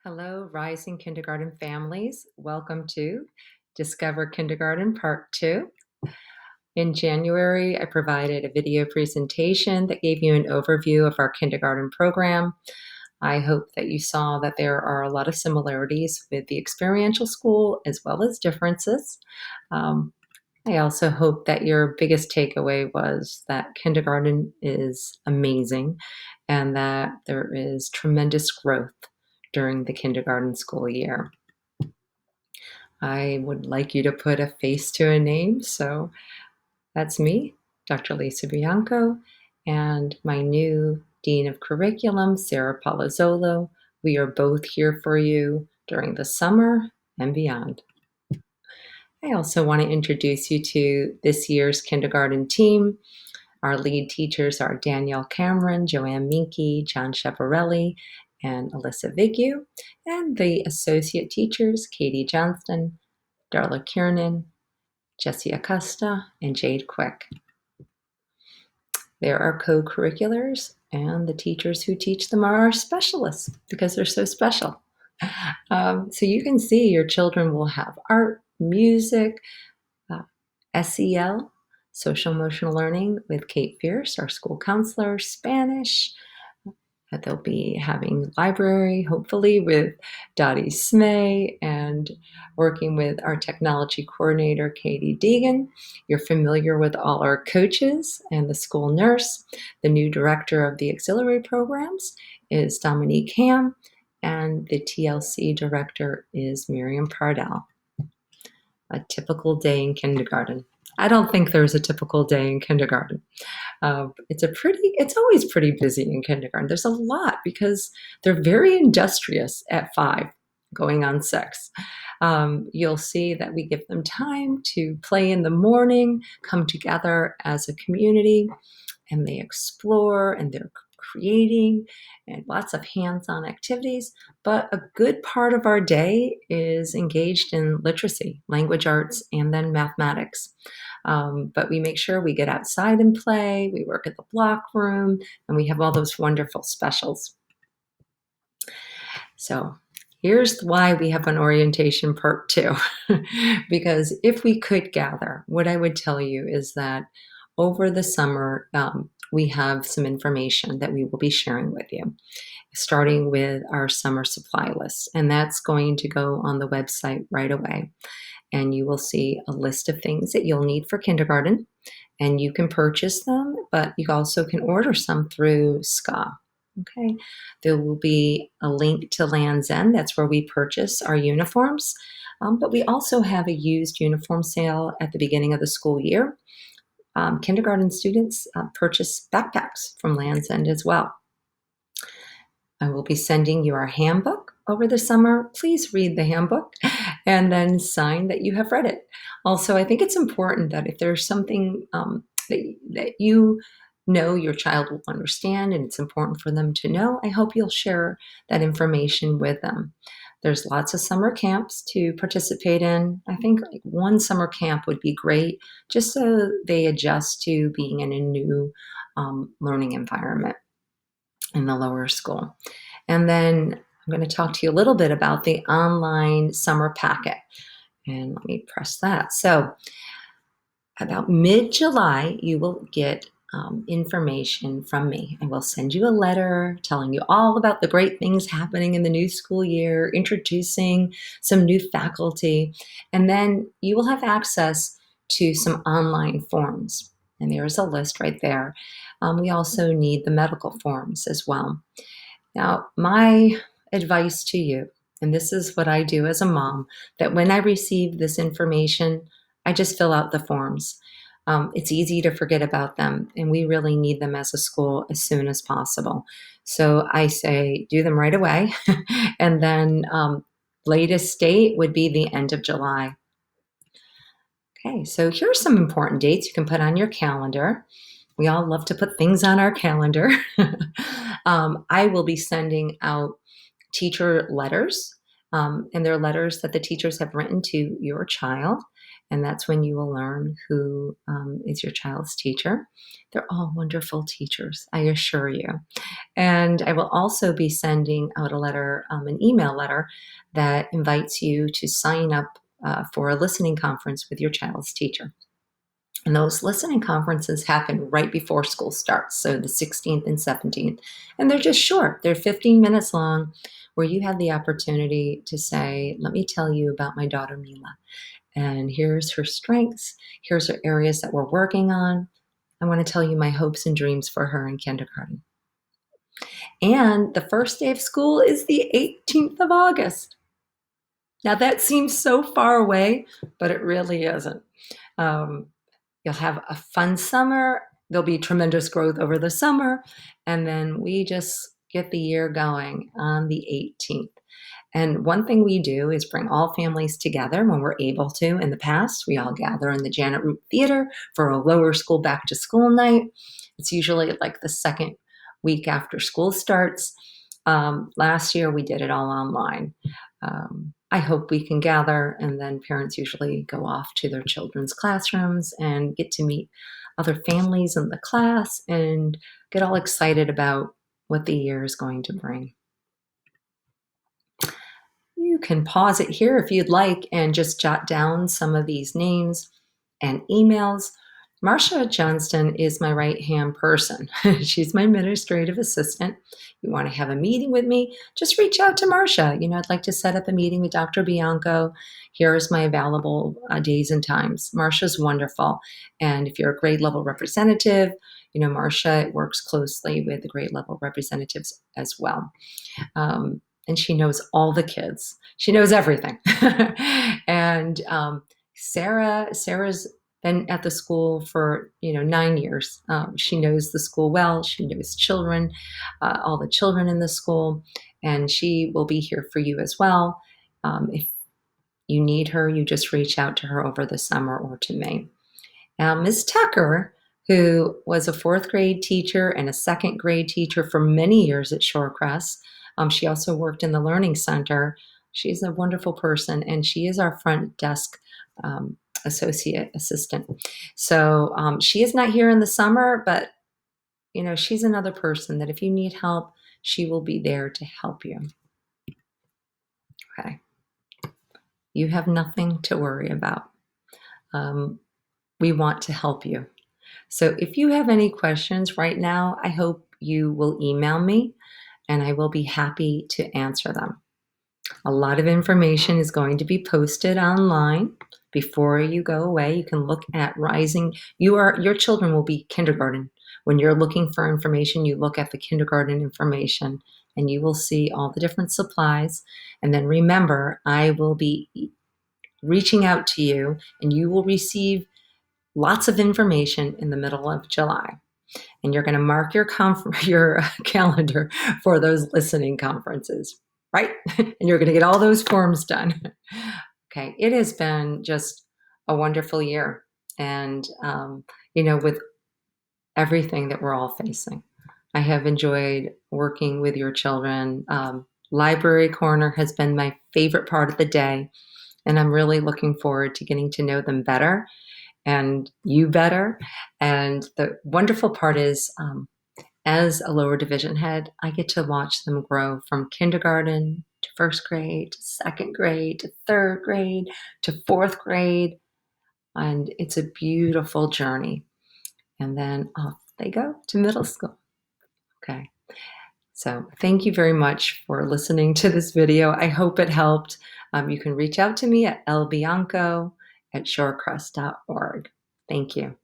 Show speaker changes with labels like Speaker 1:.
Speaker 1: Hello, rising kindergarten families. Welcome to Discover Kindergarten Part 2. In January, I provided a video presentation that gave you an overview of our kindergarten program. I hope that you saw that there are a lot of similarities with the experiential school as well as differences. Um, I also hope that your biggest takeaway was that kindergarten is amazing and that there is tremendous growth during the kindergarten school year. I would like you to put a face to a name, so that's me, Dr. Lisa Bianco, and my new Dean of Curriculum, Sarah Palazzolo. We are both here for you during the summer and beyond. I also want to introduce you to this year's kindergarten team. Our lead teachers are Danielle Cameron, Joanne Minke, John Schiaparelli, and Alyssa Vigu, and the associate teachers, Katie Johnston, Darla Kiernan, Jessie Acosta, and Jade Quick. There are co-curriculars, and the teachers who teach them are our specialists because they're so special. So you can see your children will have art, music, SEL, social emotional learning with Kate Fierce, our school counselor, Spanish. They'll be having library, hopefully, with Dottie Smay and working with our technology coordinator, Katie Deegan. You're familiar with all our coaches and the school nurse. The new director of the auxiliary programs is Dominique Ham, and the TLC director is Miriam Pardell. A typical day in kindergarten. I don't think there's a typical day in kindergarten. It's always pretty busy in kindergarten. There's a lot because they're very industrious at 5, going on 6. You'll see that we give them time to play in the morning, come together as a community, and they explore and they're creating and lots of hands-on activities. But a good part of our day is engaged in literacy, language arts, and then mathematics. But we make sure we get outside and play, we work at the block room, and we have all those wonderful specials. So here's why we have an orientation part 2. Because if we could gather, what I would tell you is that over the summer, we have some information that we will be sharing with you, starting with our summer supply list. And that's going to go on the website right away. And you will see a list of things that you'll need for kindergarten. And you can purchase them, but you also can order some through SCA. Okay, there will be a link to Lands' End. That's where we purchase our uniforms. But we also have a used uniform sale at the beginning of the school year. Kindergarten students purchase backpacks from Lands' End as well. I will be sending you our handbook over the summer. Please read the handbook and then sign that you have read it. Also, I think it's important that if there's something that you know your child will understand and it's important for them to know, I hope you'll share that information with them. There's lots of summer camps to participate in. I think like one summer camp would be great just so they adjust to being in a new learning environment in the lower school. And then I'm going to talk to you a little bit about the online summer packet. And let me press that. So about mid-July, you will get information from me. I will send you a letter telling you all about the great things happening in the new school year, introducing some new faculty, and then you will have access to some online forms. And there is a list right there. We also need the medical forms as well. Now, my advice to you, and this is what I do as a mom, that when I receive this information, I just fill out the forms. It's easy to forget about them, and we really need them as a school as soon as possible. So I say do them right away, and then latest date would be the end of July. Okay, so here are some important dates you can put on your calendar. We all love to put things on our calendar. I will be sending out teacher letters And they're letters that the teachers have written to your child, and that's when you will learn who is your child's teacher. They're all wonderful teachers, I assure you. And I will also be sending out a letter, an email letter that invites you to sign up for a listening conference with your child's teacher. And those listening conferences happen right before school starts, so the 16th and 17th. And they're just short, they're 15 minutes long, where you have the opportunity to say, let me tell you about my daughter Mila. And here's her strengths, here's her areas that we're working on. I want to tell you my hopes and dreams for her in kindergarten. And the first day of school is the 18th of August. Now that seems so far away, but it really isn't. You'll have a fun summer. There'll be tremendous growth over the summer. And then we just get the year going on the 18th. And one thing we do is bring all families together when we're able to. In the past, we all gather in the Janet Root Theater for a lower school back to school night. It's usually like the second week after school starts. Last year, we did it all online. I hope we can gather, and then parents usually go off to their children's classrooms and get to meet other families in the class and get all excited about what the year is going to bring. You can pause it here if you'd like and just jot down some of these names and emails. Marcia Johnston is my right-hand person. She's my administrative assistant. You want to have a meeting with me, just reach out to Marcia. I'd like to set up a meeting with Dr. Bianco. Here's my available days and times. Marcia's wonderful. And if you're a grade level representative, Marcia works closely with the grade level representatives as well. And she knows all the kids. She knows everything. And Sarah's been at the school for 9 years. She knows the school well. She knows children, all the children in the school, and she will be here for you as well. If you need her, you just reach out to her over the summer or to me. Now, Ms. Tucker, who was a 4th grade teacher and a 2nd grade teacher for many years at Shorecrest, she also worked in the Learning Center. She's a wonderful person, and she is our front desk associate assistant. So she is not here in the summer, but she's another person that if you need help, she will be there to help you. Okay. You have nothing to worry about. We want to help you. So if you have any questions right now, I hope you will email me and I will be happy to answer them. A lot of information is going to be posted online. Before you go away, you can look at Rising. Your children will be kindergarten. When you're looking for information, you look at the kindergarten information and you will see all the different supplies. And then remember, I will be reaching out to you and you will receive lots of information in the middle of July. And you're going to mark your calendar for those listening conferences, right? And you're going to get all those forms done. Okay, it has been just a wonderful year. And, with everything that we're all facing, I have enjoyed working with your children. Library Corner has been my favorite part of the day. And I'm really looking forward to getting to know them better and you better. And the wonderful part is, as a lower division head, I get to watch them grow from kindergarten to 1st grade, to 2nd grade, to 3rd grade, to 4th grade. And it's a beautiful journey. And then off they go to middle school. Okay. So thank you very much for listening to this video. I hope it helped. You can reach out to me at lbianco@shorecrest.org. Thank you.